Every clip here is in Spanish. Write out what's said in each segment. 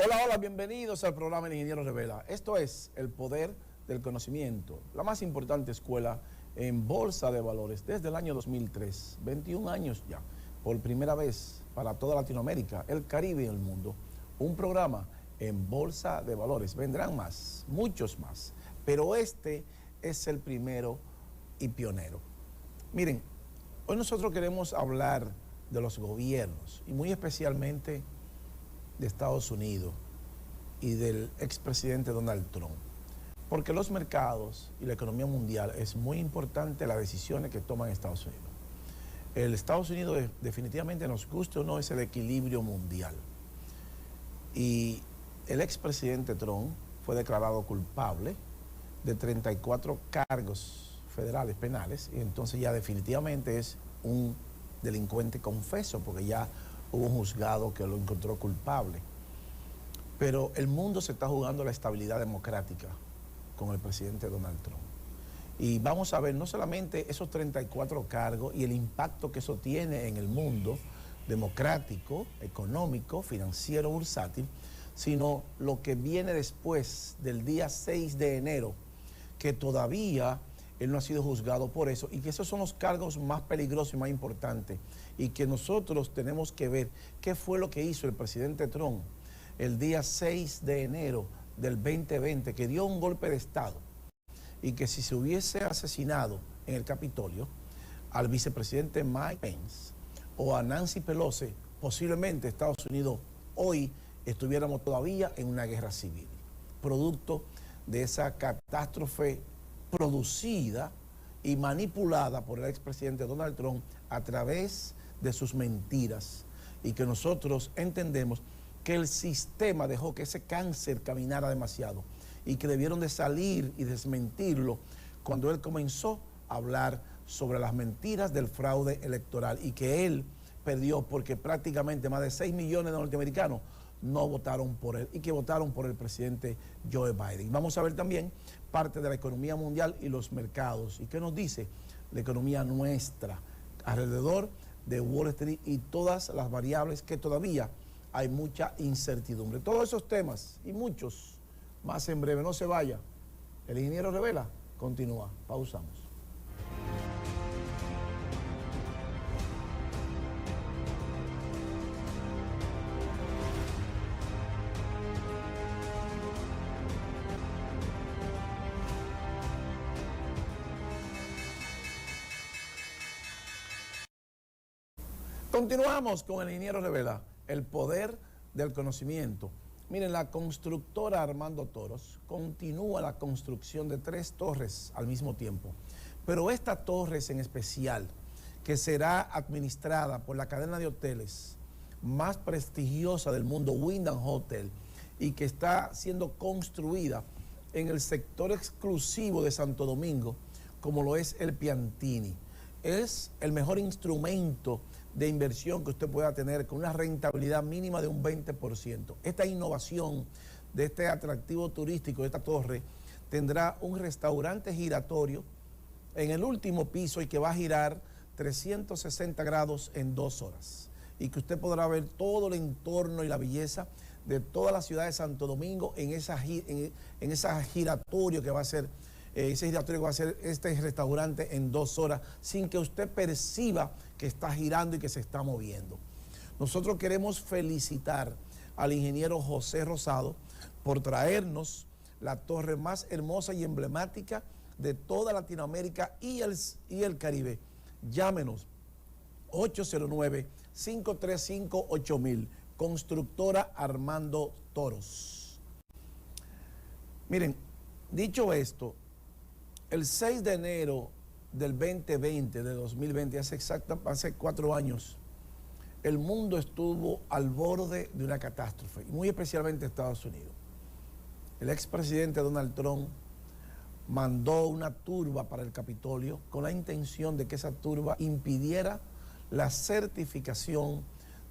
Hola, hola, bienvenidos al programa El Ingeniero Revela. Esto es El Poder del Conocimiento, la más importante escuela en Bolsa de Valores desde el año 2003, 21 años ya, por primera vez para toda Latinoamérica, el Caribe y el mundo. Un programa en Bolsa de Valores. Vendrán más, muchos más, pero este es el primero y pionero. Miren, hoy nosotros queremos hablar de los gobiernos y muy especialmente de Estados Unidos y del expresidente Donald Trump. Porque los mercados y la economía mundial es muy importante las decisiones que toman Estados Unidos. El Estados Unidos definitivamente, nos guste o no, es el equilibrio mundial. Y el expresidente Trump fue declarado culpable de 34 cargos federales penales y entonces ya definitivamente es un delincuente confeso porque ya hubo un juzgado que lo encontró culpable. Pero el mundo se está jugando la estabilidad democrática con el presidente Donald Trump. Y vamos a ver no solamente esos 34 cargos y el impacto que eso tiene en el mundo democrático, económico, financiero, bursátil, sino lo que viene después del día 6 de enero, que todavía él no ha sido juzgado por eso y que esos son los cargos más peligrosos y más importantes y que nosotros tenemos que ver qué fue lo que hizo el presidente Trump el día 6 de enero del 2020, que dio un golpe de Estado y que si se hubiese asesinado en el Capitolio al vicepresidente Mike Pence o a Nancy Pelosi, posiblemente Estados Unidos hoy estuviéramos todavía en una guerra civil, producto de esa catástrofe producida y manipulada por el expresidente Donald Trump a través de sus mentiras, y que nosotros entendemos que el sistema dejó que ese cáncer caminara demasiado y que debieron de salir y desmentirlo cuando él comenzó a hablar sobre las mentiras del fraude electoral y que él perdió porque prácticamente más de 6 millones de norteamericanos no votaron por él y que votaron por el presidente Joe Biden. Vamos a ver también parte de la economía mundial y los mercados y qué nos dice la economía nuestra alrededor de Wall Street y todas las variables que todavía hay mucha incertidumbre. Todos esos temas y muchos más en breve. No se vaya. El Ingeniero Revela continúa. Pausamos. Continuamos con el Ingeniero Revela, el poder del conocimiento. Miren, la constructora Armando Toros continúa la construcción de 3 torres al mismo tiempo, pero esta torre en especial, que será administrada por la cadena de hoteles más prestigiosa del mundo, Wyndham Hotel, y que está siendo construida en el sector exclusivo de Santo Domingo, como lo es el Piantini. Es el mejor instrumento de inversión que usted pueda tener con una rentabilidad mínima de un 20%. Esta innovación de este atractivo turístico, de esta torre, tendrá un restaurante giratorio en el último piso y que va a girar 360 grados en 2 horas. Y que usted podrá ver todo el entorno y la belleza de toda la ciudad de Santo Domingo en esa giratorio que va a ser ese giratorio que va a ser este restaurante en 2 horas, sin que usted perciba que está girando y que se está moviendo. Nosotros queremos felicitar al ingeniero José Rosado por traernos la torre más hermosa y emblemática de toda Latinoamérica y el Caribe. Llámenos 809-535-8000, constructora Armando Toros. Miren, dicho esto, el 6 de enero del 2020, de 2020, hace 4 años, el mundo estuvo al borde de una catástrofe, y muy especialmente Estados Unidos. El expresidente Donald Trump mandó una turba para el Capitolio con la intención de que esa turba impidiera la certificación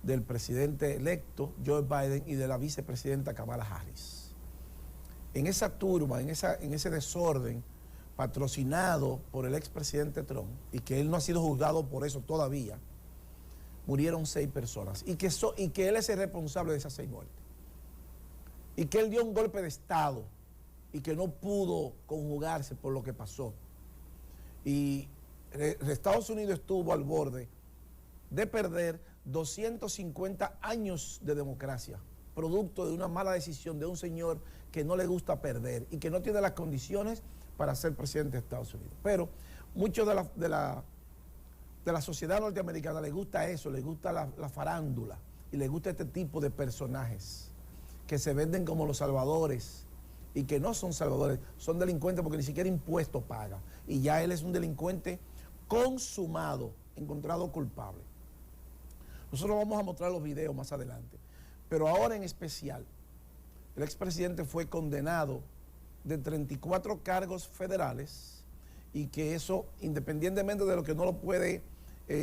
del presidente electo Joe Biden y de la vicepresidenta Kamala Harris. En esa turba, en ese desorden, patrocinado por el expresidente Trump, y que él no ha sido juzgado por eso todavía, murieron 6 personas, y que él es el responsable de esas 6 muertes. y que él dio un golpe de Estado y que no pudo conjugarse por lo que pasó. Y Estados Unidos estuvo al borde de perder 250 años de democracia, producto de una mala decisión de un señor que no le gusta perder y que no tiene las condiciones para ser presidente de Estados Unidos. Pero muchos de la sociedad norteamericana les gusta eso, les gusta la farándula y les gusta este tipo de personajes que se venden como los salvadores y que no son salvadores, son delincuentes porque ni siquiera impuestos paga. Y ya él es un delincuente consumado, encontrado culpable. Nosotros vamos a mostrar los videos más adelante. Pero ahora en especial, el expresidente fue condenado de 34 cargos federales y que eso, independientemente de lo que no lo puede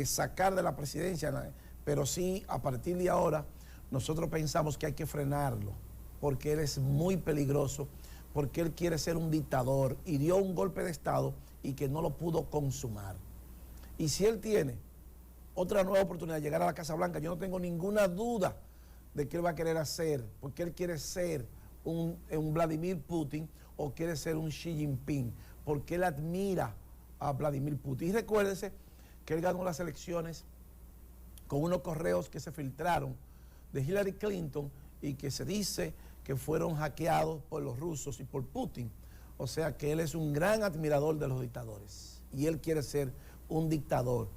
sacar de la presidencia, pero sí, a partir de ahora, nosotros pensamos que hay que frenarlo, porque él es muy peligroso, porque él quiere ser un dictador y dio un golpe de Estado y que no lo pudo consumar. Y si él tiene otra nueva oportunidad de llegar a la Casa Blanca, yo no tengo ninguna duda de que él va a querer hacer, porque él quiere ser un Vladimir Putin o quiere ser un Xi Jinping, porque él admira a Vladimir Putin. Y recuérdense que él ganó las elecciones con unos correos que se filtraron de Hillary Clinton y que se dice que fueron hackeados por los rusos y por Putin. O sea que él es un gran admirador de los dictadores y él quiere ser un dictador.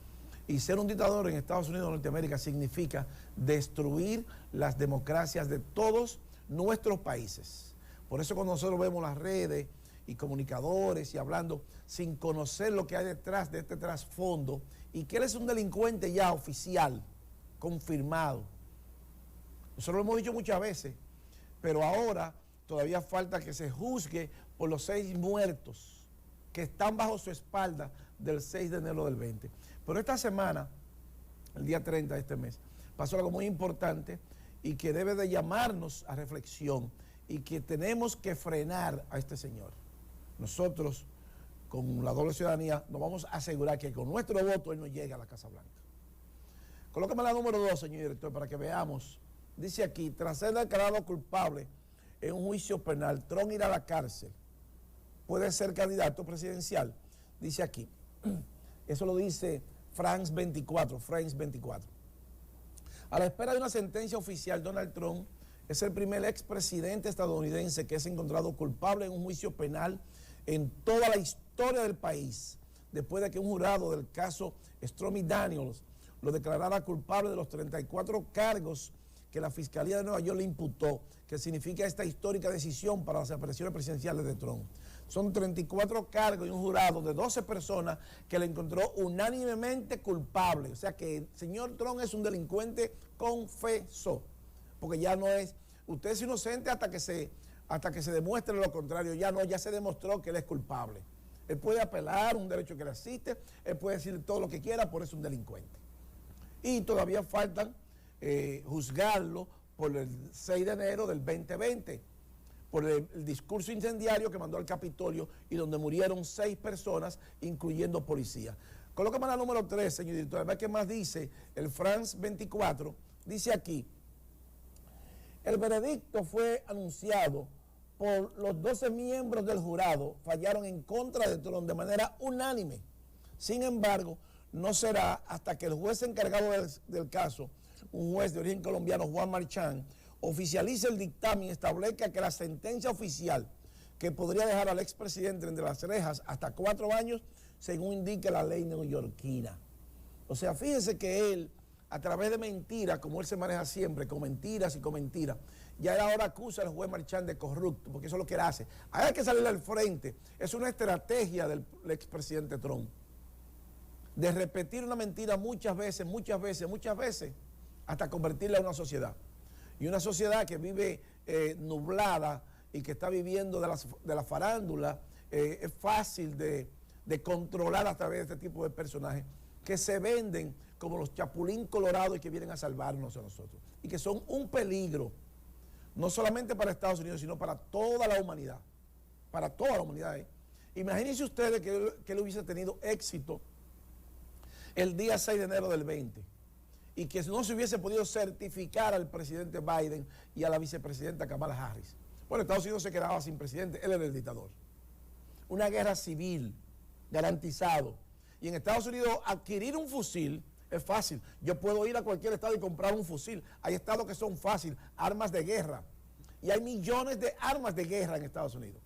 Y ser un dictador en Estados Unidos o Norteamérica significa destruir las democracias de todos nuestros países. Por eso cuando nosotros vemos las redes y comunicadores y hablando sin conocer lo que hay detrás de este trasfondo y que él es un delincuente ya oficial, confirmado. Nosotros lo hemos dicho muchas veces, pero ahora todavía falta que se juzgue por los 6 muertos que están bajo su espalda del 6 de enero del 20. Pero esta semana, el día 30 de este mes, pasó algo muy importante y que debe de llamarnos a reflexión y que tenemos que frenar a este señor. Nosotros, con la doble ciudadanía, nos vamos a asegurar que con nuestro voto él no llegue a la Casa Blanca. Colócame la número 2, señor director, para que veamos. Dice aquí, tras ser declarado culpable en un juicio penal, Trump irá a la cárcel. Puede ser candidato presidencial. Dice aquí. Eso lo dice France 24. A la espera de una sentencia oficial, Donald Trump es el primer expresidente estadounidense que es encontrado culpable en un juicio penal en toda la historia del país, después de que un jurado del caso Stormy Daniels lo declarara culpable de los 34 cargos que la Fiscalía de Nueva York le imputó, que significa esta histórica decisión para las apariciones presidenciales de Trump. Son 34 cargos y un jurado de 12 personas que le encontró unánimemente culpable. O sea que el señor Trump es un delincuente confeso, porque ya no es, usted es inocente hasta que se demuestre lo contrario. Ya no, ya se demostró que él es culpable. Él puede apelar, un derecho que le asiste, él puede decir todo lo que quiera, por eso es un delincuente. Y todavía faltan juzgarlo por el 6 de enero del 2020, por el discurso incendiario que mandó al Capitolio y donde murieron 6 personas, incluyendo policías. Colócame la número 3, señor director. A ver qué más dice el France 24. Dice aquí, el veredicto fue anunciado por los 12 miembros del jurado, fallaron en contra de Trump de manera unánime. Sin embargo, no será hasta que el juez encargado del caso, un juez de origen colombiano, Juan Marchán, oficialice el dictamen y establezca que la sentencia oficial que podría dejar al expresidente entre las rejas hasta 4 años, según indica la ley neoyorquina. O sea, fíjense que él, a través de mentiras, como él se maneja siempre, con mentiras y con mentiras, ya él ahora acusa al juez Marchán de corrupto, porque eso es lo que él hace. Hay que salir al frente. Es una estrategia del expresidente Trump, de repetir una mentira muchas veces, hasta convertirla en una sociedad. Y una sociedad que vive nublada y que está viviendo de la farándula, es fácil de controlar a través de este tipo de personajes que se venden como los chapulín colorados y que vienen a salvarnos a nosotros. Y que son un peligro, no solamente para Estados Unidos, sino para toda la humanidad. Para toda la humanidad. Imagínense ustedes que él hubiese tenido éxito el día 6 de enero del 20 y que no se hubiese podido certificar al presidente Biden y a la vicepresidenta Kamala Harris. Bueno, Estados Unidos se quedaba sin presidente, él era el dictador. Una guerra civil, garantizado. Y en Estados Unidos adquirir un fusil es fácil. Yo puedo ir a cualquier estado y comprar un fusil. Hay estados que son fáciles, armas de guerra. Y hay millones de armas de guerra en Estados Unidos.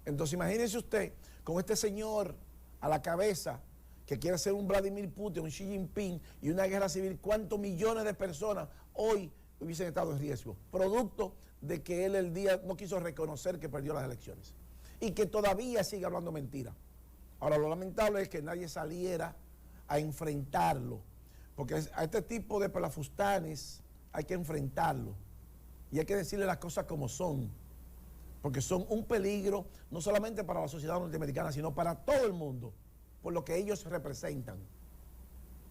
Entonces imagínense usted con este señor a la cabeza que quiere ser un Vladimir Putin, un Xi Jinping y una guerra civil, ¿cuántos millones de personas hoy hubiesen estado en riesgo? Producto de que él el día no quiso reconocer que perdió las elecciones y que todavía sigue hablando mentira. Ahora, lo lamentable es que nadie saliera a enfrentarlo, porque a este tipo de pelafustanes hay que enfrentarlo y hay que decirle las cosas como son, porque son un peligro no solamente para la sociedad norteamericana, sino para todo el mundo, por lo que ellos representan.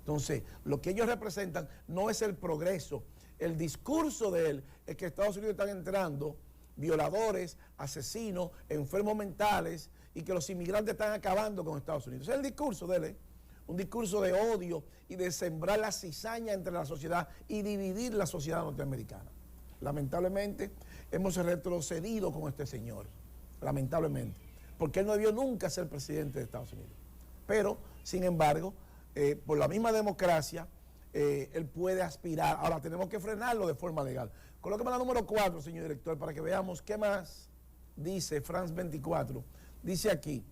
Entonces, lo que ellos representan no es el progreso. El discurso de él es que Estados Unidos están entrando violadores, asesinos, enfermos mentales y que los inmigrantes están acabando con Estados Unidos. Ese es el discurso de él, un discurso de odio y de sembrar la cizaña entre la sociedad y dividir la sociedad norteamericana. Lamentablemente, hemos retrocedido con este señor, lamentablemente, porque él no debió nunca ser presidente de Estados Unidos. Pero, sin embargo, por la misma democracia, él puede aspirar. Ahora, tenemos que frenarlo de forma legal. Colóqueme la número 4, señor director, para que veamos qué más dice France 24. Dice aquí,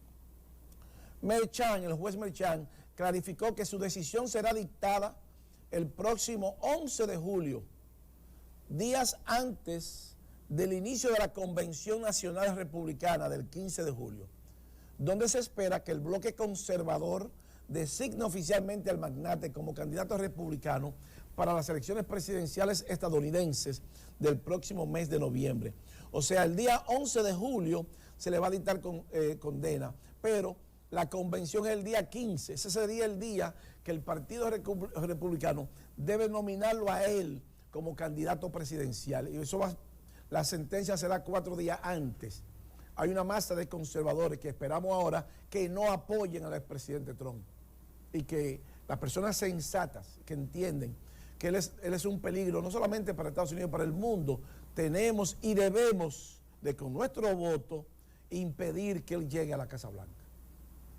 Merchan, el juez Merchan, clarificó que su decisión será dictada el próximo 11 de julio, días antes del inicio de la Convención Nacional Republicana del 15 de julio, donde se espera que el bloque conservador designa oficialmente al magnate como candidato republicano para las elecciones presidenciales estadounidenses del próximo mes de noviembre. O sea, el día 11 de julio se le va a dictar condena, pero la convención es el día 15. Ese sería el día que el Partido Republicano debe nominarlo a él como candidato presidencial. Y eso la sentencia será 4 días antes. Hay una masa de conservadores que esperamos ahora que no apoyen al expresidente Trump y que las personas sensatas que entienden que él es un peligro no solamente para Estados Unidos, para el mundo, tenemos y debemos de con nuestro voto impedir que él llegue a la Casa Blanca.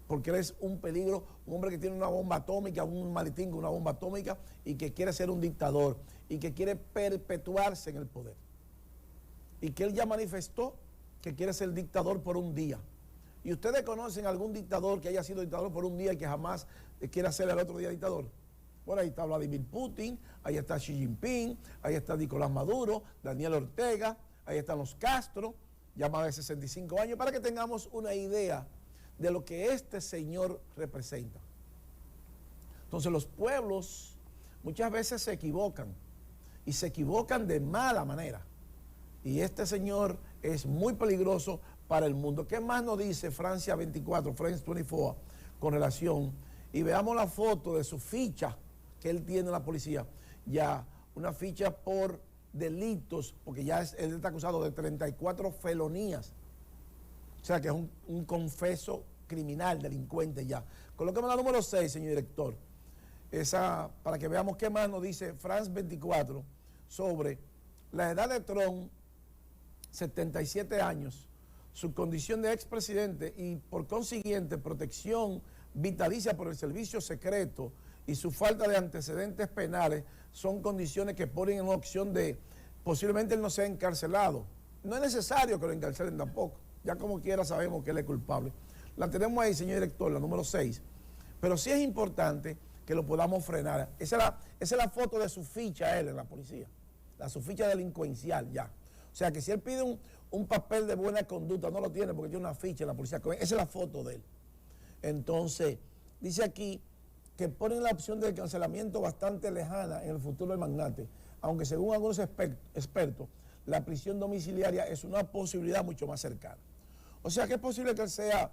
Porque él es un peligro, un hombre que tiene una bomba atómica, un maletín con una bomba atómica y que quiere ser un dictador y que quiere perpetuarse en el poder. Y que él ya manifestó que quiere ser dictador por un día. ¿Y ustedes conocen algún dictador que haya sido dictador por un día y que jamás quiera ser el otro día dictador? Bueno, ahí está Vladimir Putin, ahí está Xi Jinping, ahí está Nicolás Maduro, Daniel Ortega, ahí están los Castro, ya más de 65 años, para que tengamos una idea de lo que este señor representa. Entonces los pueblos muchas veces se equivocan y se equivocan de mala manera. Y este señor es muy peligroso para el mundo. ¿Qué más nos dice Francia 24, France 24, con relación? Y veamos la foto de su ficha que él tiene en la policía. Ya una ficha por delitos, porque ya él está acusado de 34 felonías. O sea que es un confeso criminal, delincuente ya. Colóqueme la número 6, señor director. Esa, para que veamos qué más nos dice France 24 sobre la edad de Trump, 77 años, su condición de expresidente y por consiguiente protección vitalicia por el servicio secreto y su falta de antecedentes penales son condiciones que ponen en opción de posiblemente él no sea encarcelado. No es necesario que lo encarcelen tampoco, ya como quiera sabemos que él es culpable. La tenemos ahí, señor director, la número 6, pero sí es importante que lo podamos frenar. Esa es la foto de su ficha él en la policía, su ficha delincuencial ya. O sea que si él pide un papel de buena conducta, no lo tiene porque tiene una ficha en la policía. Esa es la foto de él. Entonces, dice aquí que ponen la opción del cancelamiento bastante lejana en el futuro del magnate, aunque según algunos expertos, la prisión domiciliaria es una posibilidad mucho más cercana. O sea que es posible que él sea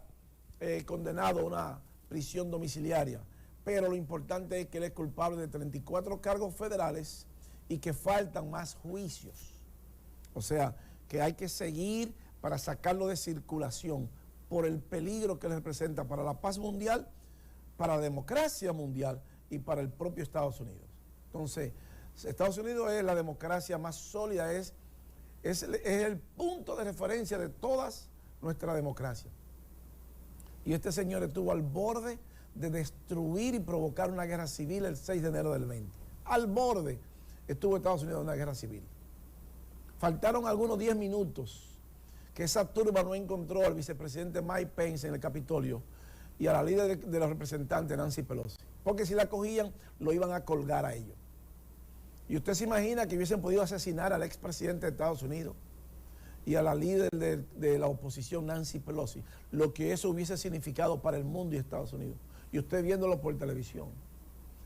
condenado a una prisión domiciliaria, pero lo importante es que él es culpable de 34 cargos federales y que faltan más juicios. O sea, que hay que seguir para sacarlo de circulación por el peligro que él representa para la paz mundial, para la democracia mundial y para el propio Estados Unidos. Entonces, Estados Unidos es la democracia más sólida, es es el punto de referencia de todas nuestra democracia. Y este señor estuvo al borde de destruir y provocar una guerra civil el 6 de enero del 20. Al borde estuvo Estados Unidos en una guerra civil. Faltaron algunos 10 minutos que esa turba no encontró al vicepresidente Mike Pence en el Capitolio y a la líder de los representantes, Nancy Pelosi. Porque si la cogían, lo iban a colgar a ellos. Y usted se imagina que hubiesen podido asesinar al expresidente de Estados Unidos y a la líder de la oposición, Nancy Pelosi, lo que eso hubiese significado para el mundo y Estados Unidos. Y usted viéndolo por televisión.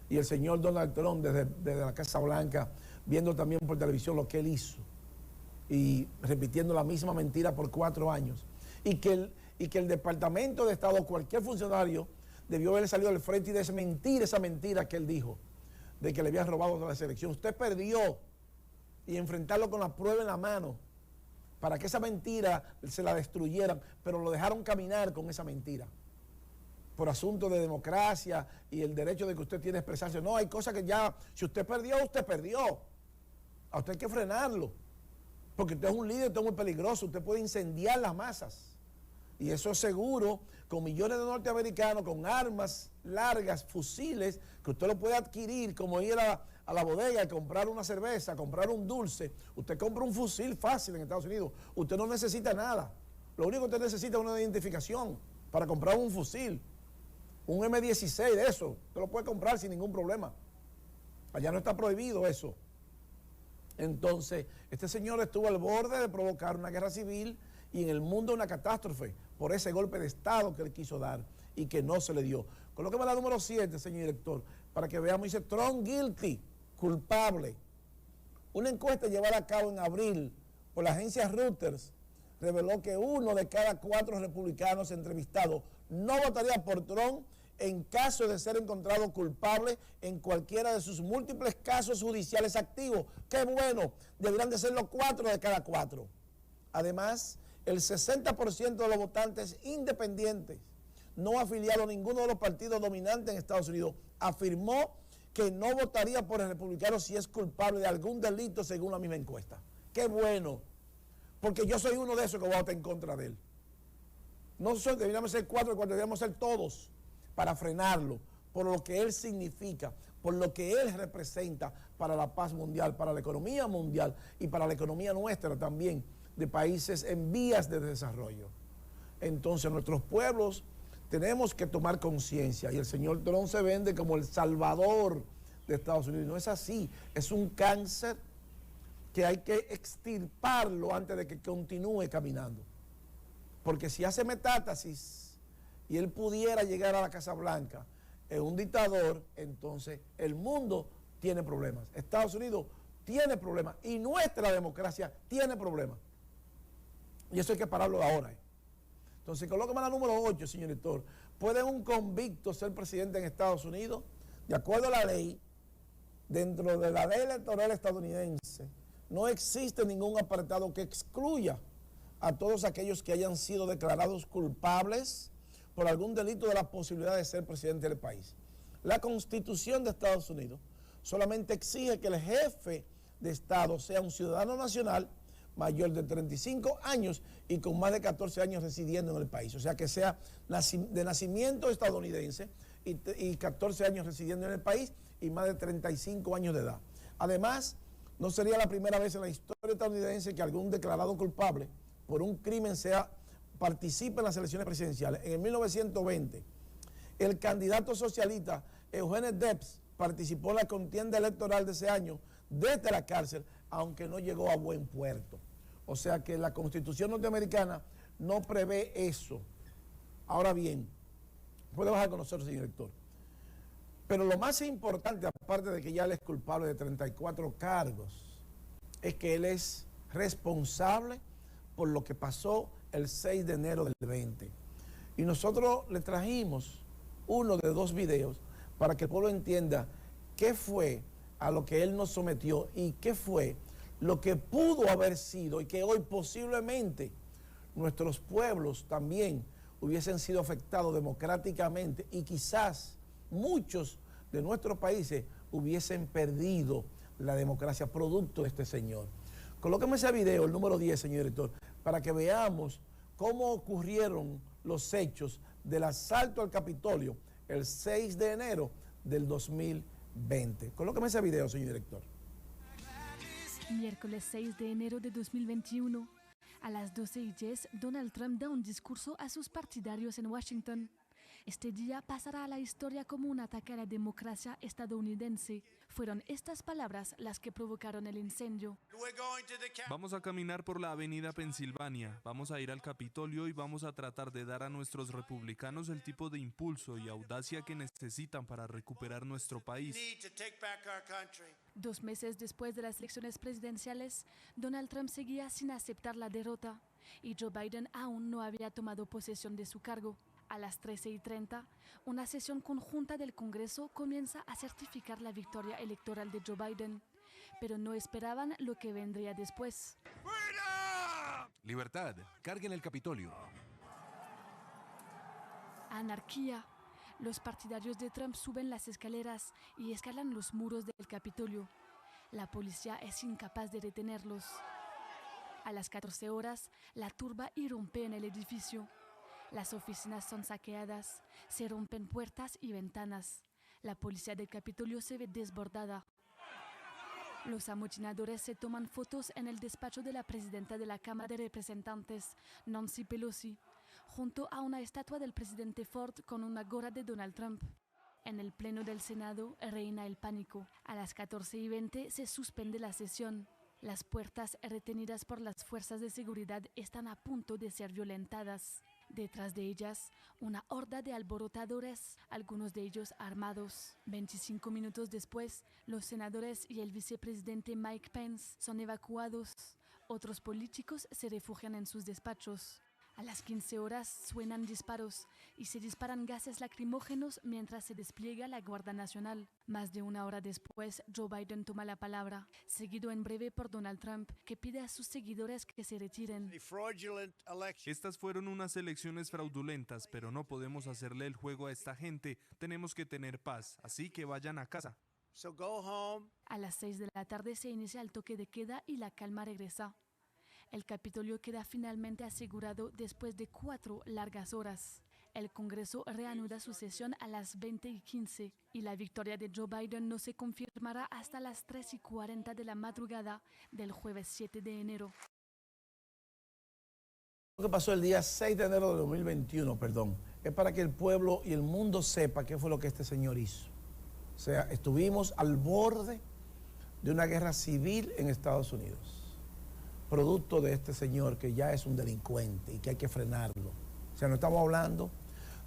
Y el señor Donald Trump desde la Casa Blanca, viendo también por televisión lo que él hizo. Y repitiendo la misma mentira por 4 años. Y que el Departamento de Estado, cualquier funcionario, debió haber salido al frente y desmentir esa mentira que él dijo, de que le habían robado la selección. Usted perdió, y enfrentarlo con la prueba en la mano, para que esa mentira se la destruyeran, pero lo dejaron caminar con esa mentira. Por asunto de democracia y el derecho de que usted tiene a expresarse. No, hay cosas que ya, si usted perdió, usted perdió. A usted hay que frenarlo. Porque usted es un líder, usted es muy peligroso, usted puede incendiar las masas. Y eso es seguro, con millones de norteamericanos, con armas largas, fusiles, que usted lo puede adquirir, como ir a la bodega y comprar una cerveza, comprar un dulce. Usted compra un fusil fácil en Estados Unidos. Usted no necesita nada. Lo único que usted necesita es una identificación para comprar un fusil. Un M16 de eso, usted lo puede comprar sin ningún problema. Allá no está prohibido eso. Entonces, este señor estuvo al borde de provocar una guerra civil y en el mundo una catástrofe por ese golpe de Estado que él quiso dar y que no se le dio. Colóqueme la número 7, señor director, para que veamos. Dice Trump guilty, culpable. Una encuesta llevada a cabo en abril por la agencia Reuters reveló que 1 de cada 4 republicanos entrevistados no votaría por Trump en caso de ser encontrado culpable en cualquiera de sus múltiples casos judiciales activos. ¡Qué bueno! Deberían de ser los 4 de cada 4. Además, el 60% de los votantes independientes, no afiliados a ninguno de los partidos dominantes en Estados Unidos, afirmó que no votaría por el republicano si es culpable de algún delito según la misma encuesta. ¡Qué bueno! Porque yo soy uno de esos que vota en contra de él. No deberíamos ser 4 de 4, deberíamos ser todos para frenarlo, por lo que él significa, por lo que él representa para la paz mundial, para la economía mundial y para la economía nuestra también, de países en vías de desarrollo. Entonces nuestros pueblos tenemos que tomar conciencia y el señor Trump se vende como el salvador de Estados Unidos. No es así, es un cáncer que hay que extirparlo antes de que continúe caminando. Porque si hace metástasis y él pudiera llegar a la Casa Blanca en un dictador, entonces el mundo tiene problemas. Estados Unidos tiene problemas y nuestra democracia tiene problemas. Y eso hay que pararlo ahora. Entonces, colóqueme la número 8, señor director. ¿Puede un convicto ser presidente en Estados Unidos? De acuerdo a la ley, dentro de la ley electoral estadounidense, no existe ningún apartado que excluya a todos aquellos que hayan sido declarados culpables por algún delito de la posibilidad de ser presidente del país. La Constitución de Estados Unidos solamente exige que el jefe de Estado sea un ciudadano nacional mayor de 35 años y con más de 14 años residiendo en el país. O sea, que sea de nacimiento estadounidense y 14 años residiendo en el país y más de 35 años de edad. Además, no sería la primera vez en la historia estadounidense que algún declarado culpable por un crimen participe en las elecciones presidenciales. En el 1920, el candidato socialista Eugene Debs participó en la contienda electoral de ese año desde la cárcel, aunque no llegó a buen puerto. O sea que la Constitución norteamericana no prevé eso. Ahora bien, puede bajar con nosotros, señor director. Pero lo más importante, aparte de que ya él es culpable de 34 cargos, es que él es responsable por lo que pasó el 6 de enero del 20. Y nosotros le trajimos uno de 2 videos para que el pueblo entienda qué fue a lo que él nos sometió y qué fue lo que pudo haber sido y que hoy posiblemente nuestros pueblos también hubiesen sido afectados democráticamente y quizás muchos de nuestros países hubiesen perdido la democracia producto de este señor. Colóqueme ese video, el número 10, señor director, para que veamos cómo ocurrieron los hechos del asalto al Capitolio el 6 de enero del 2020. Colóqueme ese video, señor director. Miércoles 6 de enero de 2021, a las 12:10, Donald Trump da un discurso a sus partidarios en Washington. Este día pasará a la historia como un ataque a la democracia estadounidense. Fueron estas palabras las que provocaron el incendio. Vamos a caminar por la avenida Pensilvania, vamos a ir al Capitolio y vamos a tratar de dar a nuestros republicanos el tipo de impulso y audacia que necesitan para recuperar nuestro país. 2 meses después de las elecciones presidenciales, Donald Trump seguía sin aceptar la derrota y Joe Biden aún no había tomado posesión de su cargo. A las 13:30, una sesión conjunta del Congreso comienza a certificar la victoria electoral de Joe Biden, pero no esperaban lo que vendría después. Libertad, carguen el Capitolio. Anarquía. Los partidarios de Trump suben las escaleras y escalan los muros del Capitolio. La policía es incapaz de detenerlos. A las 14 horas, la turba irrumpe en el edificio. Las oficinas son saqueadas, se rompen puertas y ventanas. La policía del Capitolio se ve desbordada. Los amotinadores se toman fotos en el despacho de la presidenta de la Cámara de Representantes, Nancy Pelosi, junto a una estatua del presidente Ford con una gorra de Donald Trump. En el pleno del Senado reina el pánico. A las 14:20 se suspende la sesión. Las puertas retenidas por las fuerzas de seguridad están a punto de ser violentadas. Detrás de ellas, una horda de alborotadores, algunos de ellos armados. 25 minutos después, los senadores y el vicepresidente Mike Pence son evacuados. Otros políticos se refugian en sus despachos. A las 15 horas suenan disparos y se disparan gases lacrimógenos mientras se despliega la Guardia Nacional. Más de una hora después, Joe Biden toma la palabra, seguido en breve por Donald Trump, que pide a sus seguidores que se retiren. Estas fueron unas elecciones fraudulentas, pero no podemos hacerle el juego a esta gente. Tenemos que tener paz, así que vayan a casa. A las 6 de la tarde se inicia el toque de queda y la calma regresa. El Capitolio queda finalmente asegurado después de 4 largas horas. El Congreso reanuda su sesión a las 20:15 y la victoria de Joe Biden no se confirmará hasta las 3:40 de la madrugada del jueves 7 de enero. Lo que pasó el día 6 de enero de 2021, es para que el pueblo y el mundo sepa qué fue lo que este señor hizo. O sea, estuvimos al borde de una guerra civil en Estados Unidos, producto de este señor que ya es un delincuente y que hay que frenarlo. O sea, no estamos hablando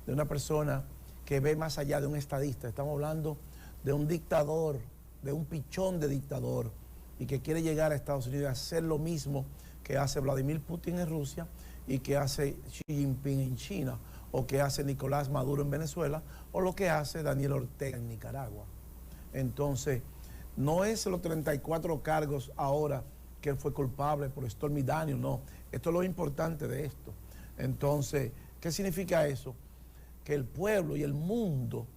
de una persona que ve más allá de un estadista, estamos hablando de un dictador, de un pichón de dictador y que quiere llegar a Estados Unidos a hacer lo mismo que hace Vladimir Putin en Rusia y que hace Xi Jinping en China o que hace Nicolás Maduro en Venezuela o lo que hace Daniel Ortega en Nicaragua. Entonces, no es los 34 cargos ahora que él fue culpable por Stormy Daniels, no. Esto es lo importante de esto. Entonces, ¿qué significa eso? Que el pueblo y el mundo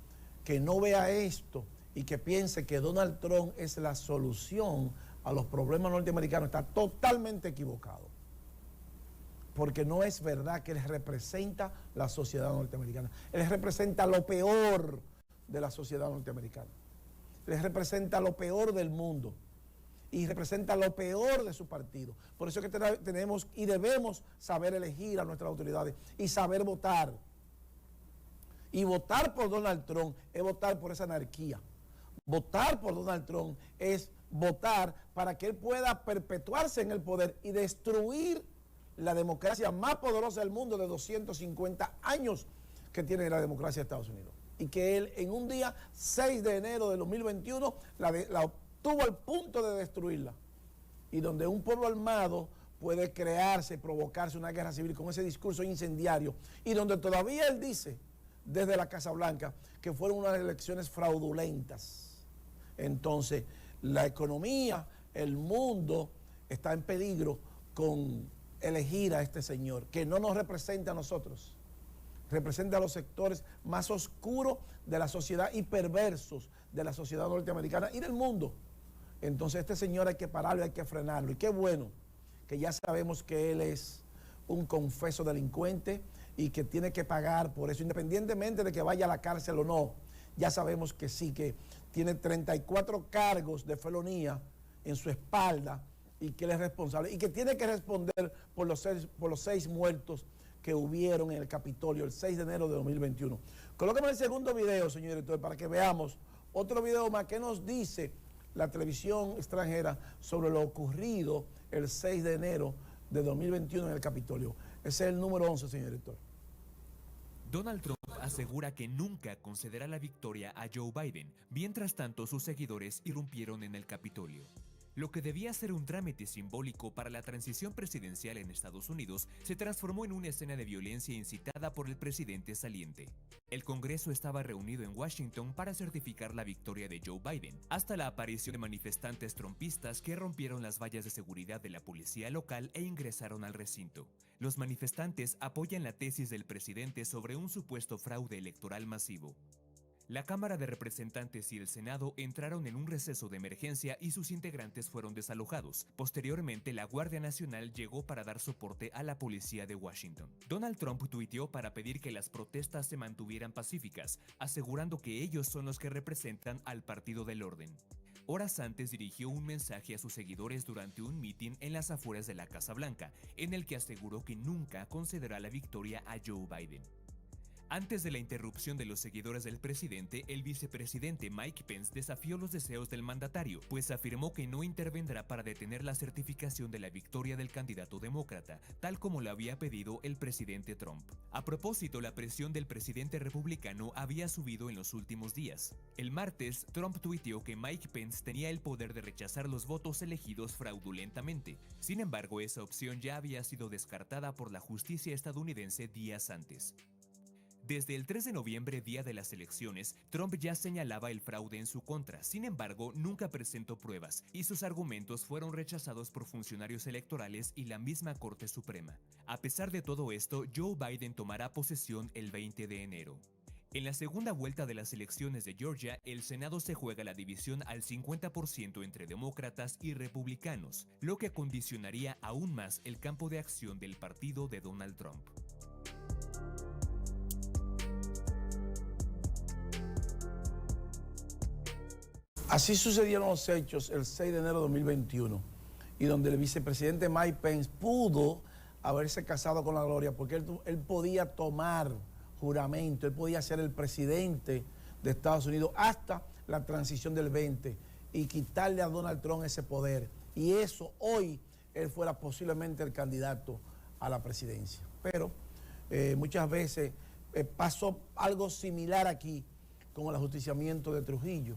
que no vea esto y que piense que Donald Trump es la solución a los problemas norteamericanos está totalmente equivocado. Porque no es verdad que él representa la sociedad norteamericana. Él representa lo peor de la sociedad norteamericana. Él representa lo peor del mundo. Y representa lo peor de su partido. Por eso es que tenemos y debemos saber elegir a nuestras autoridades y saber votar. Y votar por Donald Trump es votar por esa anarquía. Votar por Donald Trump es votar para que él pueda perpetuarse en el poder y destruir la democracia más poderosa del mundo de 250 años que tiene la democracia de Estados Unidos. Y que él en un día 6 de enero de 2021 tuvo al punto de destruirla. Y donde un pueblo armado puede crearse, provocarse una guerra civil con ese discurso incendiario. Y donde todavía él dice, desde la Casa Blanca, que fueron unas elecciones fraudulentas. Entonces, la economía, el mundo está en peligro con elegir a este señor, que no nos representa a nosotros. Representa a los sectores más oscuros de la sociedad y perversos de la sociedad norteamericana y del mundo. Entonces este señor hay que pararlo, hay que frenarlo. Y qué bueno que ya sabemos que él es un confeso delincuente y que tiene que pagar por eso, independientemente de que vaya a la cárcel o no. Ya sabemos que sí, que tiene 34 cargos de felonía en su espalda y que él es responsable y que tiene que responder por los seis muertos que hubieron en el Capitolio el 6 de enero de 2021. Colóqueme el segundo video, señor director, para que veamos otro video más que nos dice la televisión extranjera sobre lo ocurrido el 6 de enero de 2021 en el Capitolio. Ese es el número 11, señor director. Donald Trump asegura que nunca concederá la victoria a Joe Biden, mientras tanto sus seguidores irrumpieron en el Capitolio. Lo que debía ser un trámite simbólico para la transición presidencial en Estados Unidos se transformó en una escena de violencia incitada por el presidente saliente. El Congreso estaba reunido en Washington para certificar la victoria de Joe Biden, hasta la aparición de manifestantes trumpistas que rompieron las vallas de seguridad de la policía local e ingresaron al recinto. Los manifestantes apoyan la tesis del presidente sobre un supuesto fraude electoral masivo. La Cámara de Representantes y el Senado entraron en un receso de emergencia y sus integrantes fueron desalojados. Posteriormente, la Guardia Nacional llegó para dar soporte a la policía de Washington. Donald Trump tuiteó para pedir que las protestas se mantuvieran pacíficas, asegurando que ellos son los que representan al Partido del Orden. Horas antes dirigió un mensaje a sus seguidores durante un mitin en las afueras de la Casa Blanca, en el que aseguró que nunca concederá la victoria a Joe Biden. Antes de la interrupción de los seguidores del presidente, el vicepresidente Mike Pence desafió los deseos del mandatario, pues afirmó que no intervendrá para detener la certificación de la victoria del candidato demócrata, tal como lo había pedido el presidente Trump. A propósito, la presión del presidente republicano había subido en los últimos días. El martes, Trump tuiteó que Mike Pence tenía el poder de rechazar los votos elegidos fraudulentamente. Sin embargo, esa opción ya había sido descartada por la justicia estadounidense días antes. Desde el 3 de noviembre, día de las elecciones, Trump ya señalaba el fraude en su contra. Sin embargo, nunca presentó pruebas y sus argumentos fueron rechazados por funcionarios electorales y la misma Corte Suprema. A pesar de todo esto, Joe Biden tomará posesión el 20 de enero. En la segunda vuelta de las elecciones de Georgia, el Senado se juega la división al 50% entre demócratas y republicanos, lo que condicionaría aún más el campo de acción del partido de Donald Trump. Así sucedieron los hechos el 6 de enero de 2021 y donde el vicepresidente Mike Pence pudo haberse casado con la gloria porque él podía tomar juramento, él podía ser el presidente de Estados Unidos hasta la transición del 20 y quitarle a Donald Trump ese poder. Y eso hoy él fuera posiblemente el candidato a la presidencia. Pero muchas veces pasó algo similar aquí con el ajusticiamiento de Trujillo,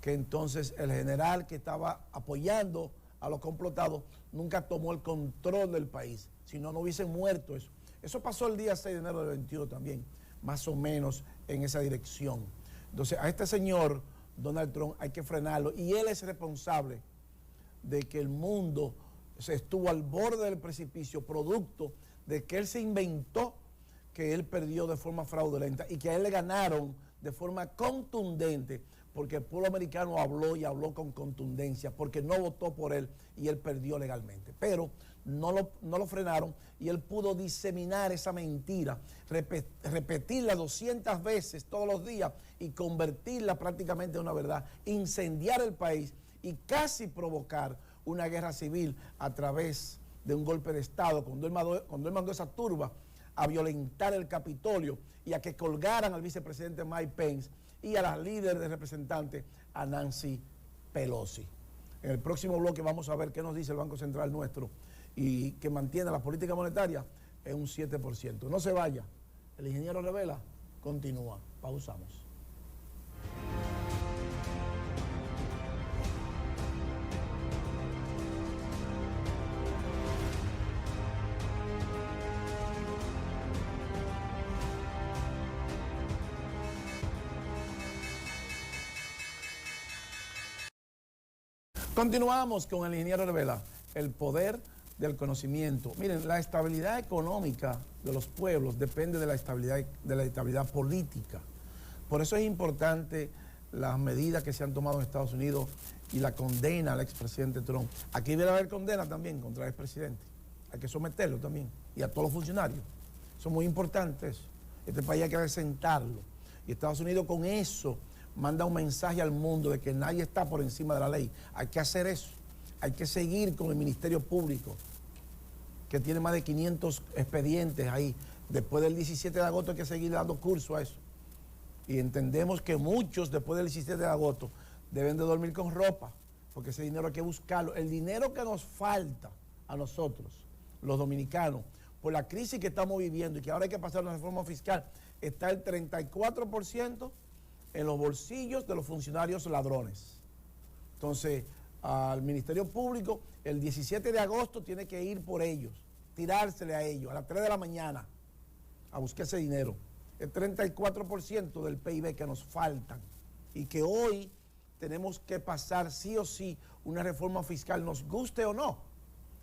que entonces el general que estaba apoyando a los complotados nunca tomó el control del país, si no, no hubiesen muerto eso. Eso pasó el día 6 de enero del 21 también, más o menos en esa dirección. Entonces a este señor, Donald Trump, hay que frenarlo y él es responsable de que el mundo se estuvo al borde del precipicio, producto de que él se inventó que él perdió de forma fraudulenta y que a él le ganaron de forma contundente, porque el pueblo americano habló y habló con contundencia, porque no votó por él y él perdió legalmente. Pero no lo frenaron y él pudo diseminar esa mentira, repetirla 200 veces todos los días y convertirla prácticamente en una verdad, incendiar el país y casi provocar una guerra civil a través de un golpe de Estado, cuando él mandó esa turba a violentar el Capitolio y a que colgaran al vicepresidente Mike Pence y a la líder de representantes, a Nancy Pelosi. En el próximo bloque vamos a ver qué nos dice el Banco Central nuestro y que mantiene la política monetaria en un 7%. No se vaya. El ingeniero Revela continúa. Pausamos. Continuamos con el ingeniero Revela, el poder del conocimiento. Miren, la estabilidad económica de los pueblos depende de la estabilidad política. Por eso es importante las medidas que se han tomado en Estados Unidos y la condena al expresidente Trump. Aquí debe haber condena también contra el expresidente. Hay que someterlo también. Y a todos los funcionarios. Eso es muy importante eso. Este país hay que resentarlo. Y Estados Unidos con eso manda un mensaje al mundo de que nadie está por encima de la ley. Hay que hacer eso. Hay que seguir con el Ministerio Público, que tiene más de 500 expedientes ahí. Después del 17 de agosto hay que seguir dando curso a eso. Y entendemos que muchos después del 17 de agosto deben de dormir con ropa, porque ese dinero hay que buscarlo. El dinero que nos falta a nosotros, los dominicanos, por la crisis que estamos viviendo y que ahora hay que pasar una reforma fiscal, está el 34% en los bolsillos de los funcionarios ladrones. Entonces, al Ministerio Público, el 17 de agosto tiene que ir por ellos, tirársele a ellos a las 3 de la mañana a buscar ese dinero. El 34% del PIB que nos faltan y que hoy tenemos que pasar sí o sí una reforma fiscal, nos guste o no,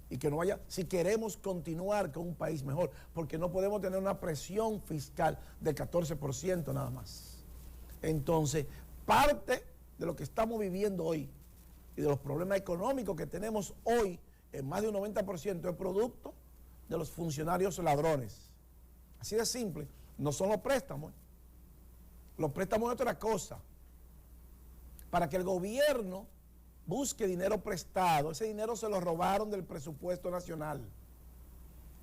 y que no vaya, si queremos continuar con un país mejor, porque no podemos tener una presión fiscal del 14% nada más. Entonces, parte de lo que estamos viviendo hoy y de los problemas económicos que tenemos hoy, en más de un 90% es producto de los funcionarios ladrones. Así de simple, no son los préstamos. Los préstamos es otra cosa. Para que el gobierno busque dinero prestado, ese dinero se lo robaron del presupuesto nacional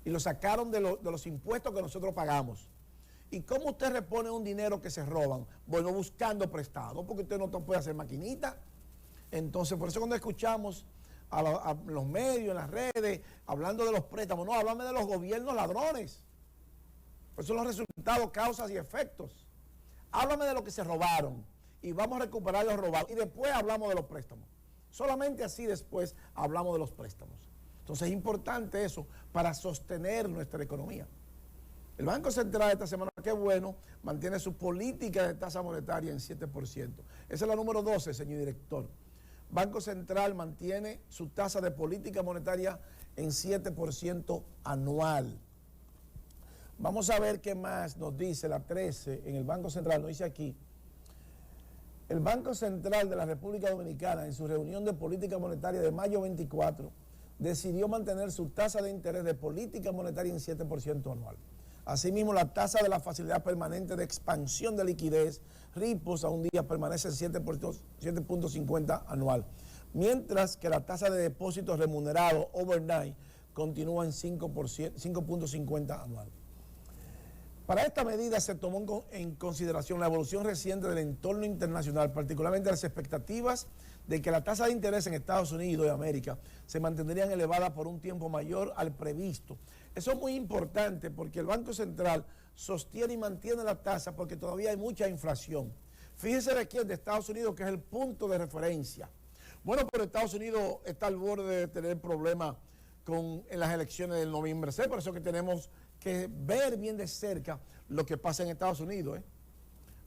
y lo sacaron de los impuestos que nosotros pagamos. ¿Y cómo usted repone un dinero que se roban? Bueno, buscando prestado, porque usted no puede hacer maquinita. Entonces, por eso cuando escuchamos a los medios, en las redes, hablando de los préstamos, no, háblame de los gobiernos ladrones. Pues son los resultados, causas y efectos. Háblame de lo que se robaron y vamos a recuperar los robados. Y después hablamos de los préstamos. Solamente así después hablamos de los préstamos. Entonces es importante eso para sostener nuestra economía. El Banco Central esta semana, qué bueno, mantiene su política de tasa monetaria en 7%. Esa es la número 12, señor director. Banco Central mantiene su tasa de política monetaria en 7% anual. Vamos a ver qué más nos dice la 13 en el Banco Central, nos dice aquí. El Banco Central de la República Dominicana, en su reunión de política monetaria de mayo 24, decidió mantener su tasa de interés de política monetaria en 7% anual. Asimismo, la tasa de la facilidad permanente de expansión de liquidez, RIPOS, a un día permanece en 7.50 anual, mientras que la tasa de depósitos remunerados, overnight, continúa en 5.50 anual. Para esta medida se tomó en consideración la evolución reciente del entorno internacional, particularmente las expectativas de que la tasa de interés en Estados Unidos de América se mantendrían elevadas por un tiempo mayor al previsto. Eso es muy importante porque el Banco Central sostiene y mantiene la tasa porque todavía hay mucha inflación. Fíjese de quién, de Estados Unidos, que es el punto de referencia. Bueno, pero Estados Unidos está al borde de tener problemas en las elecciones del noviembre 6, por eso que tenemos que ver bien de cerca lo que pasa en Estados Unidos,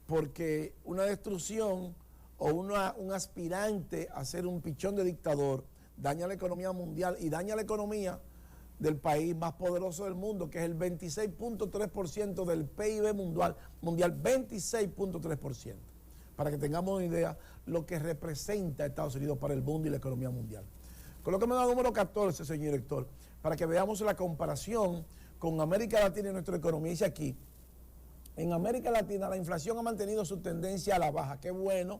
porque una destrucción o un aspirante a ser un pichón de dictador daña la economía mundial y daña la economía del país más poderoso del mundo, que es el 26.3% del PIB mundial, 26.3%, para que tengamos una idea lo que representa Estados Unidos para el mundo y la economía mundial. Colóqueme la número 14, señor director, para que veamos la comparación con América Latina y nuestra economía. Dice aquí, en América Latina la inflación ha mantenido su tendencia a la baja. Qué bueno,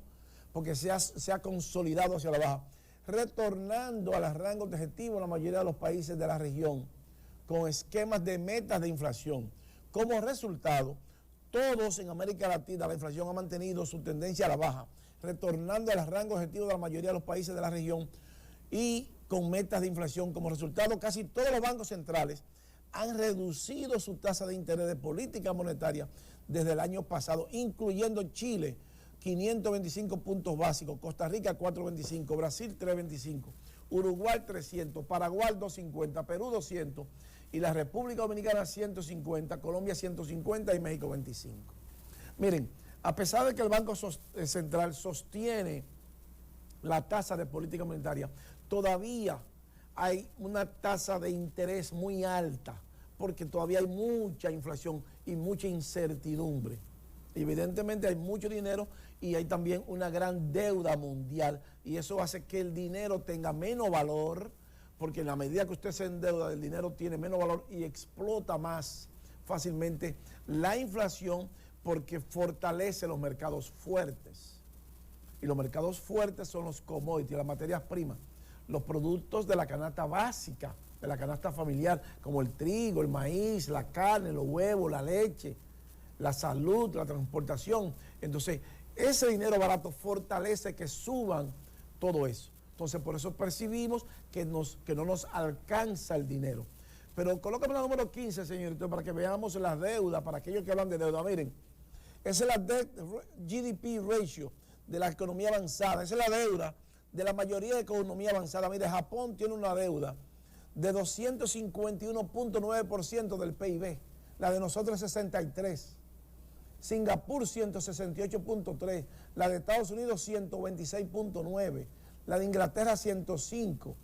porque se ha consolidado hacia la baja, retornando a los rangos de objetivo en la mayoría de los países de la región, con esquemas de metas de inflación. Como resultado, todos en América Latina la inflación ha mantenido su tendencia a la baja, retornando a los rangos objetivos de la mayoría de los países de la región y con metas de inflación. Como resultado, casi todos los bancos centrales han reducido su tasa de interés de política monetaria desde el año pasado, incluyendo Chile, 525 puntos básicos, Costa Rica 425, Brasil 325, Uruguay 300, Paraguay 250, Perú 200 y la República Dominicana 150, Colombia 150 y México 25. Miren, a pesar de que el Banco Central sostiene la tasa de política monetaria, todavía hay una tasa de interés muy alta, porque todavía hay mucha inflación y mucha incertidumbre. Evidentemente hay mucho dinero y hay también una gran deuda mundial, y y eso hace que el dinero tenga menos valor, porque en la medida que usted se endeuda, el dinero tiene menos valor y explota más fácilmente la inflación, porque fortalece los mercados fuertes. Y los mercados fuertes son los commodities, las materias primas, los productos de la canasta básica, de la canasta familiar, como el trigo, el maíz, la carne, los huevos, la leche, la salud, la transportación. Entonces, ese dinero barato fortalece que suban todo eso. Entonces, por eso percibimos que no nos alcanza el dinero. Pero colócame la número 15, señorito, para que veamos las deudas, para aquellos que hablan de deuda. Miren, esa es la GDP ratio de la economía avanzada. Esa es la deuda de la mayoría de economía avanzada. Mire, Japón tiene una deuda de 251.9% del PIB. La de nosotros es 63%. Singapur 168.3%. La de Estados Unidos 126.9%. La de Inglaterra 105%.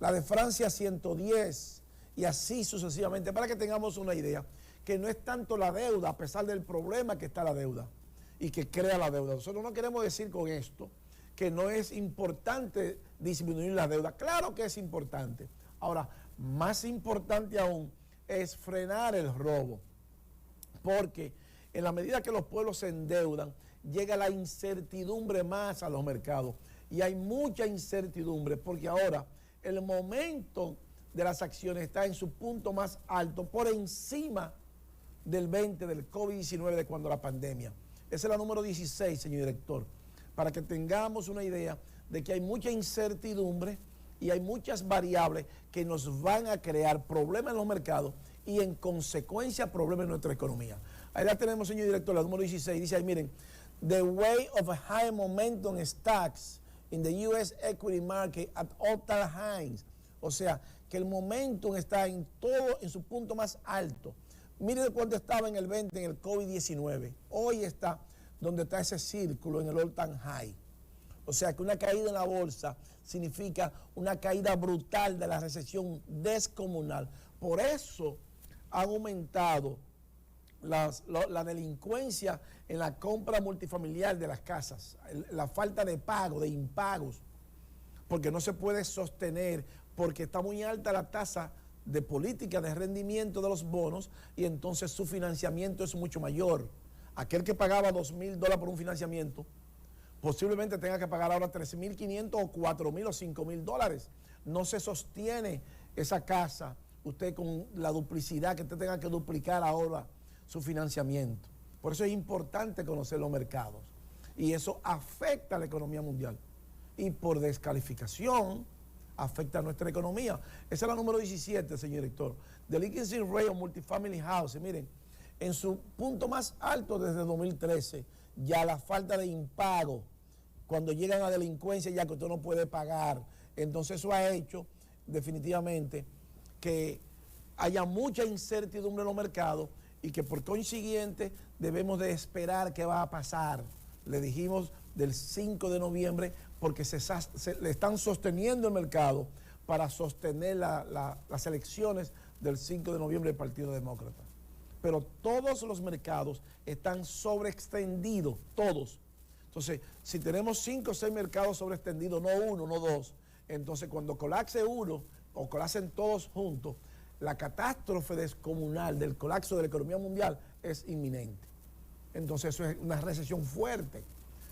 La de Francia 110%. Y así sucesivamente, para que tengamos una idea, que no es tanto la deuda, a pesar del problema que está la deuda y que crea la deuda. Nosotros no queremos decir con esto que no es importante disminuir la deuda. Claro que es importante. Ahora, más importante aún es frenar el robo, porque en la medida que los pueblos se endeudan, llega la incertidumbre más a los mercados. Y hay mucha incertidumbre, porque ahora el momento de las acciones está en su punto más alto, por encima del 20 del COVID-19 de cuando la pandemia. Esa es la número 16, señor director, para que tengamos una idea de que hay mucha incertidumbre y hay muchas variables que nos van a crear problemas en los mercados y en consecuencia problemas en nuestra economía. Ahí la tenemos, señor director, la número 16, dice ahí, miren, the way of a high momentum stocks in the U.S. equity market at all-time highs. O sea, que el momentum está en todo, en su punto más alto. Mire cuánto estaba en el 20, en el COVID-19. Hoy está donde está ese círculo, en el all-time high. O sea, que una caída en la bolsa significa una caída brutal de la recesión descomunal. Por eso han aumentado la delincuencia en la compra multifamiliar de las casas, la falta de pago, de impagos, porque no se puede sostener, porque está muy alta la tasa de política de rendimiento de los bonos y entonces su financiamiento es mucho mayor. Aquel que pagaba $2,000 por un financiamiento, posiblemente tenga que pagar ahora $3,500 o $4,000 o $5,000. No se sostiene esa casa, usted con la duplicidad, que usted tenga que duplicar ahora su financiamiento. Por eso es importante conocer los mercados y eso afecta a la economía mundial y por descalificación afecta a nuestra economía. Esa es la número 17, señor director. Delinquency rate of multifamily housing. Miren, en su punto más alto desde 2013, ya la falta de impago, cuando llegan a delincuencia ya que usted no puede pagar, entonces eso ha hecho definitivamente que haya mucha incertidumbre en los mercados y que por consiguiente debemos de esperar qué va a pasar. Le dijimos del 5 de noviembre porque le están sosteniendo el mercado para sostener las elecciones del 5 de noviembre del Partido Demócrata. Pero todos los mercados están sobreextendidos, todos. Entonces, si tenemos 5 o 6 mercados sobreextendidos, no uno, no dos, entonces cuando colapse uno o colapsen todos juntos, la catástrofe descomunal del colapso de la economía mundial es inminente. Entonces eso es una recesión fuerte.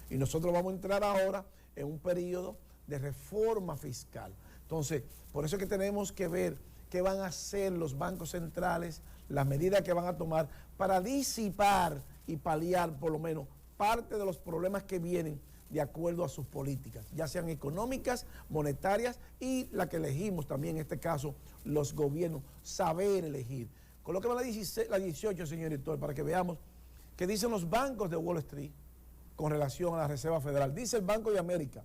Y nosotros vamos a entrar ahora en un periodo de reforma fiscal. Entonces, por eso es que tenemos que ver qué van a hacer los bancos centrales, las medidas que van a tomar para disipar y paliar por lo menos parte de los problemas que vienen de acuerdo a sus políticas, ya sean económicas, monetarias y la que elegimos también, en este caso, los gobiernos, saber elegir. Colóqueme la 18, señor director, para que veamos qué dicen los bancos de Wall Street con relación a la Reserva Federal. Dice el Banco de América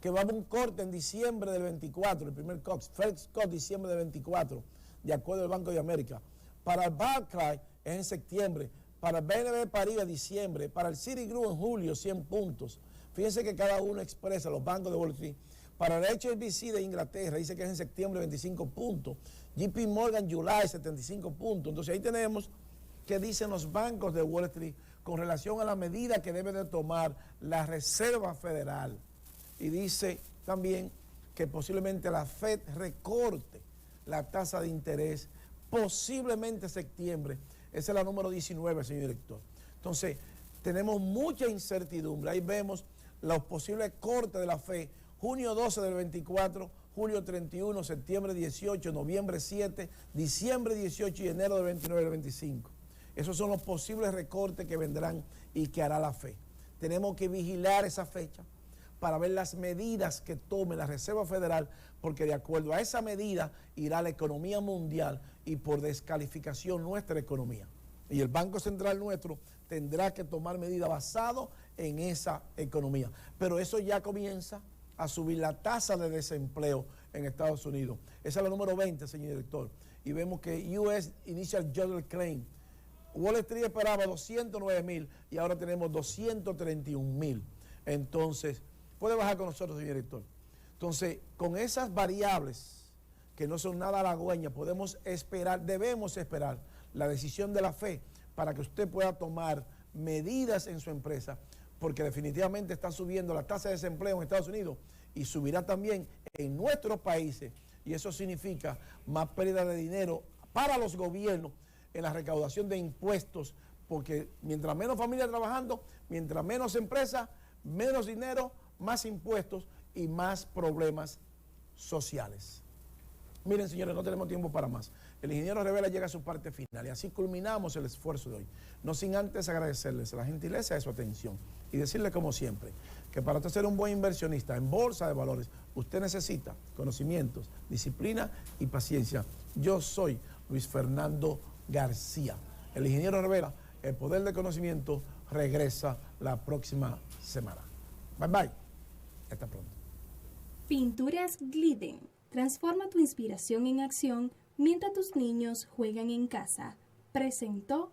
que va a haber un corte en diciembre del 24, el primer first cut diciembre del 24, de acuerdo al Banco de América. Para el Barclays es en septiembre, para el BNP Paribas diciembre, para el Citigroup en julio 100 puntos. Fíjense que cada uno expresa, los bancos de Wall Street. Para el HSBC de Inglaterra dice que es en septiembre 25 puntos. JP Morgan July 75 puntos. Entonces ahí tenemos que dicen los bancos de Wall Street con relación a la medida que debe de tomar la Reserva Federal. y dice también que posiblemente la Fed recorte la tasa de interés, posiblemente septiembre. Esa es la número 19, señor director. Entonces, tenemos mucha incertidumbre. Ahí vemos los posibles cortes de la Fed, junio 12 del 24, julio 31, septiembre 18, noviembre 7, diciembre 18 y enero del 29 del 25. Esos son los posibles recortes que vendrán y que hará la Fed. Tenemos que vigilar esa fecha para ver las medidas que tome la Reserva Federal, porque de acuerdo a esa medida irá la economía mundial y por descalificación nuestra economía. Y el Banco Central nuestro tendrá que tomar medidas basadas en esa economía. Pero eso ya comienza a subir la tasa de desempleo en Estados Unidos. Esa es la número 20, señor director. Y vemos que US Initial Jobless Claim, Wall Street esperaba 209,000 y ahora tenemos 231,000. Entonces, puede bajar con nosotros, señor director. Entonces, con esas variables que no son nada halagüeñas, podemos esperar, debemos esperar la decisión de la Fed para que usted pueda tomar medidas en su empresa, porque definitivamente está subiendo la tasa de desempleo en Estados Unidos y subirá también en nuestros países, y eso significa más pérdida de dinero para los gobiernos en la recaudación de impuestos, porque mientras menos familias trabajando, mientras menos empresas, menos dinero, más impuestos y más problemas sociales. Miren, señores, no tenemos tiempo para más. El ingeniero Rivera llega a su parte final y así culminamos el esfuerzo de hoy. No sin antes agradecerles la gentileza de su atención y decirle, como siempre, que para usted ser un buen inversionista en bolsa de valores, usted necesita conocimientos, disciplina y paciencia. Yo soy Luis Fernando García. El ingeniero Rivera, el poder del conocimiento, regresa la próxima semana. Bye bye. Hasta pronto. Pinturas Glidden. Transforma tu inspiración en acción mientras tus niños juegan en casa. Presentó